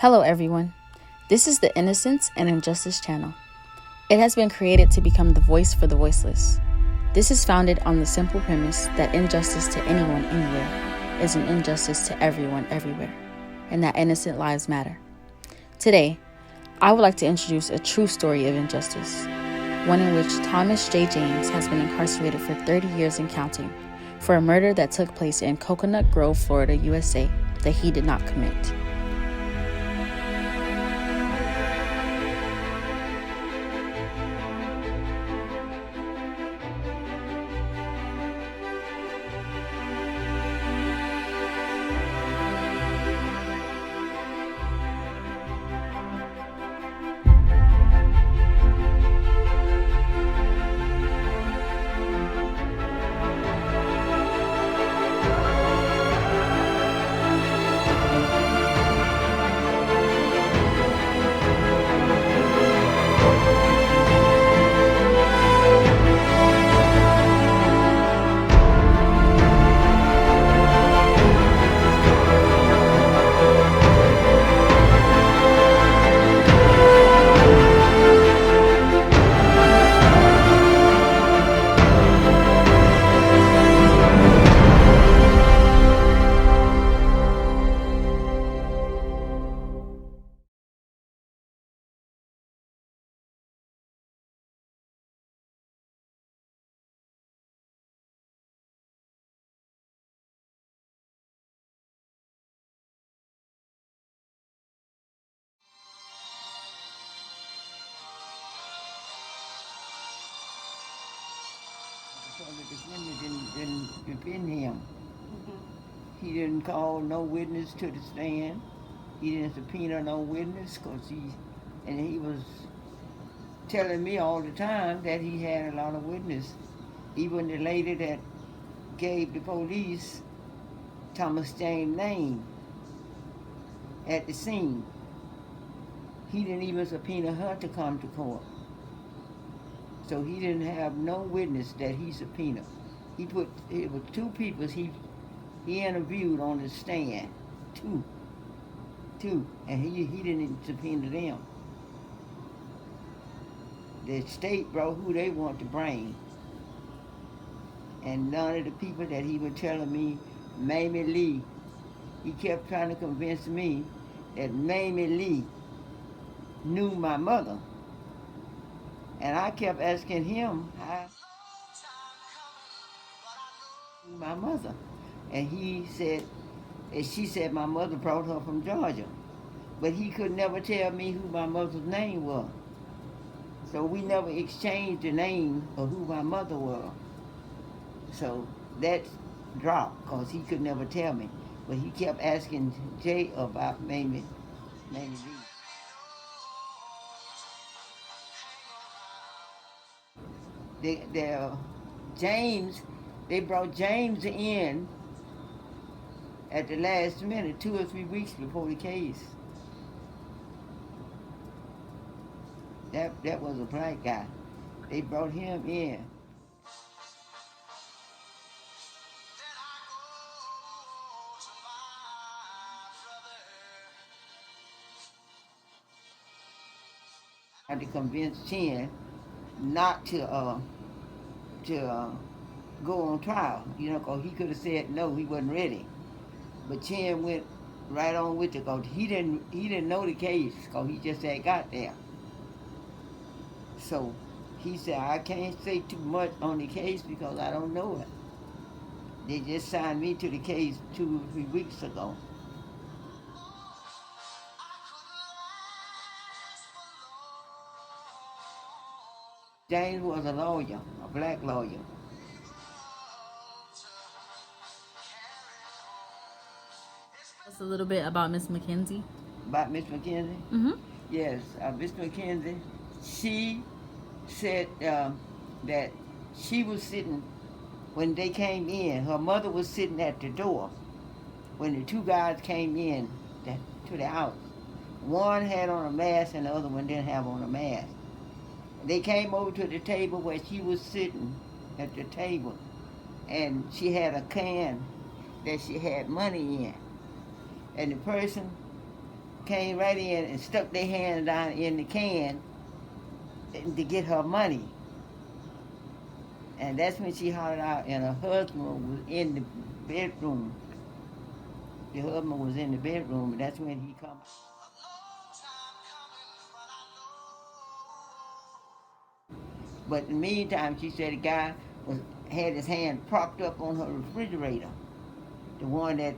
Hello, everyone. This is the Innocence and Injustice channel. It has been created to become the voice for the voiceless. This is founded on the simple premise that injustice to anyone, anywhere, is an injustice to everyone, everywhere, and that innocent lives matter. Today, I would like to introduce a true story of injustice, one in which Thomas J. James has been incarcerated for 30 years and counting for a murder that took place in Coconut Grove, Florida, USA, that he did not commit. Because the defendant didn't defend him. He didn't call no witness to the stand. He didn't subpoena no witness because he was telling me all the time that he had a lot of witness. Even the lady that gave the police Thomas James' name at the scene, he didn't even subpoena her to come to court. So he didn't have no witness that he subpoenaed. It was two people he interviewed on the stand, two, and he didn't subpoena them. The state brought who they want to bring, and none of the people that he was telling me, Mamie Lee, he kept trying to convince me that Mamie Lee knew my mother, and I kept asking him how my mother, and he said, and she said my mother brought her from Georgia, but he could never tell me who my mother's name was. So we never exchanged the name of who my mother was. So that dropped because he could never tell me. But he kept asking Jay about Mamie Lee. They brought James in at the last minute, 2 or 3 weeks before the case. That was a black guy. They brought him in. I had to convince Chen not to go on trial, because he could have said no, he wasn't ready. But Chen went right on with it because he didn't know the case because he just had got there. So he said, I can't say too much on the case because I don't know it. They just signed me to the case 2 or 3 weeks ago. James was a lawyer, a black lawyer. Just a little bit about Miss McKenzie. About Miss McKenzie? Mm-hmm. Yes, Miss McKenzie, she said that she was sitting, when they came in, her mother was sitting at the door when the two guys came in to the house. One had on a mask and the other one didn't have on a mask. They came over to the table where she was sitting at the table, and she had a can that she had money in. And the person came right in and stuck their hand down in the can to get her money. And that's when she hollered out, and her husband was in the bedroom. The husband was in the bedroom, and that's when he come. But in the meantime, she said the guy had his hand propped up on her refrigerator, the one that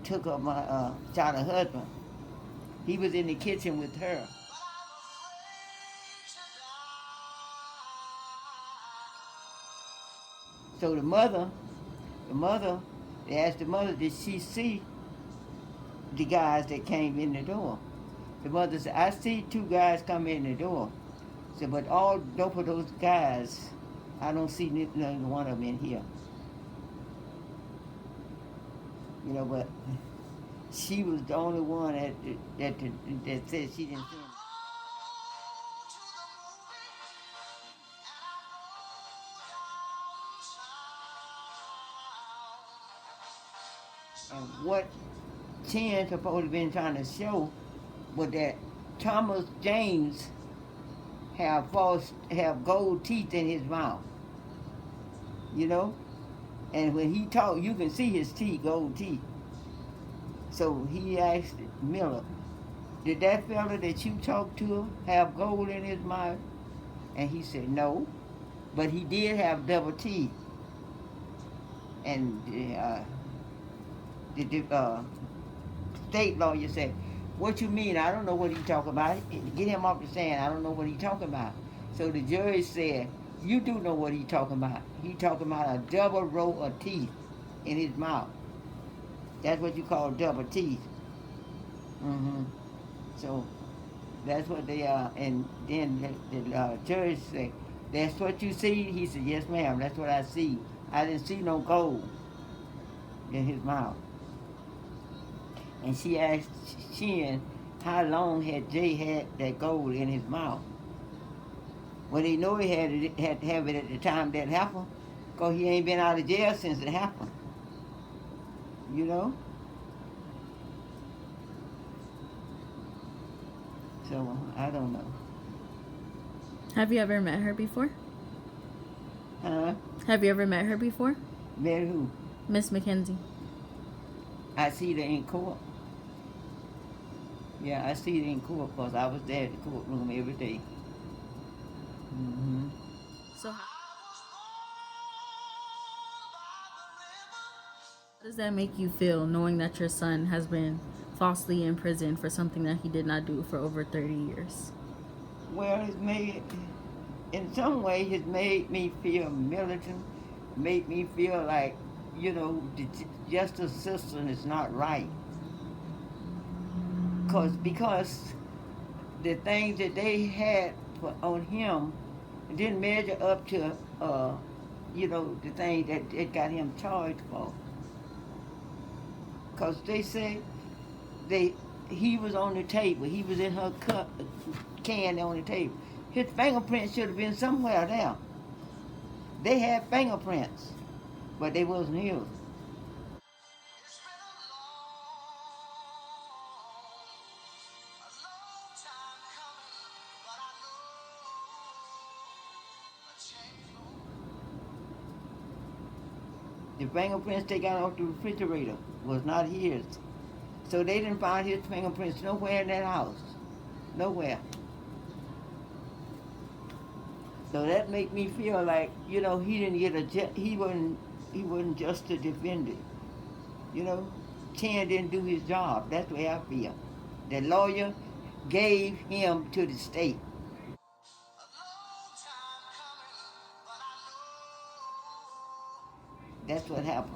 took up my shot her husband. He was in the kitchen with her. So they asked the mother, did she see the guys that came in the door? The mother said, I see two guys come in the door. Said, but all both of those guys, I don't see neither one of them in here. You know, but she was the only one that said she didn't see him. And what Chan supposed to have been trying to show was that Thomas James have gold teeth in his mouth. You know? And when he talked, you can see his teeth, gold teeth. So he asked Miller, did that fella that you talked to have gold in his mouth? And he said, no, but he did have double teeth. And the state lawyer said, what you mean? I don't know what he talking about. Get him off the stand. I don't know what he talking about. So the jury said, you do know what he talking about. He talking about a double row of teeth in his mouth. That's what you call double teeth. So that's what they are. And then the judge said, that's what you see? He said, yes, ma'am, that's what I see. I didn't see no gold in his mouth. And she asked Shin, how long had Jay had that gold in his mouth? Well, they know he had to have it at the time that happened, because he ain't been out of jail since it happened. You know? So, I don't know. Have you ever met her before? Huh? Have you ever met her before? Met who? Miss McKenzie. I see her in court. Yeah, I see her in court because I was there at the courtroom every day. So how does that make you feel, knowing that your son has been falsely imprisoned for something that he did not do for over 30 years? Well, in some ways, it made me feel militant, made me feel like, you know, the justice system is not right. Because the things that they had on him didn't measure up to, you know, the things that it got him charged for. Because they said he was on the table. He was in her can on the table. His fingerprints should have been somewhere there. They had fingerprints, but they wasn't his. The fingerprints they got off the refrigerator was not his. So they didn't find his fingerprints nowhere in that house. Nowhere. So that make me feel like, you know, he didn't get he wasn't just a defendant. You know, Chan didn't do his job. That's the way I feel. The lawyer gave him to the state. That's what happened.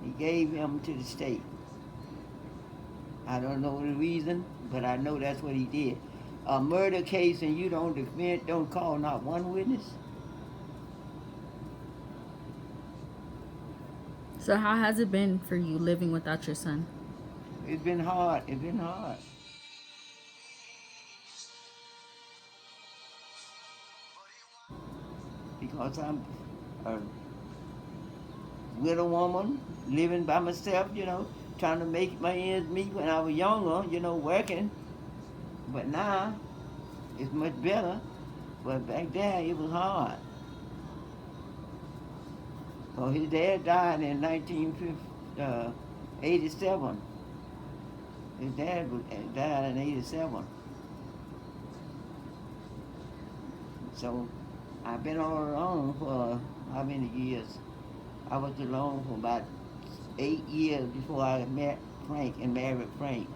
He gave him to the state. I don't know the reason, but I know that's what he did. A murder case and you don't call not one witness. So how has it been for you living without your son? It's been hard. It's been hard. Because I'm a widow woman living by myself, you know, trying to make my ends meet when I was younger, working. But now, it's much better. But back then, it was hard. So his dad died in 1987. His dad died in 87. So I've been all alone for how many years? I was alone for about 8 years before I met Frank and married Frank.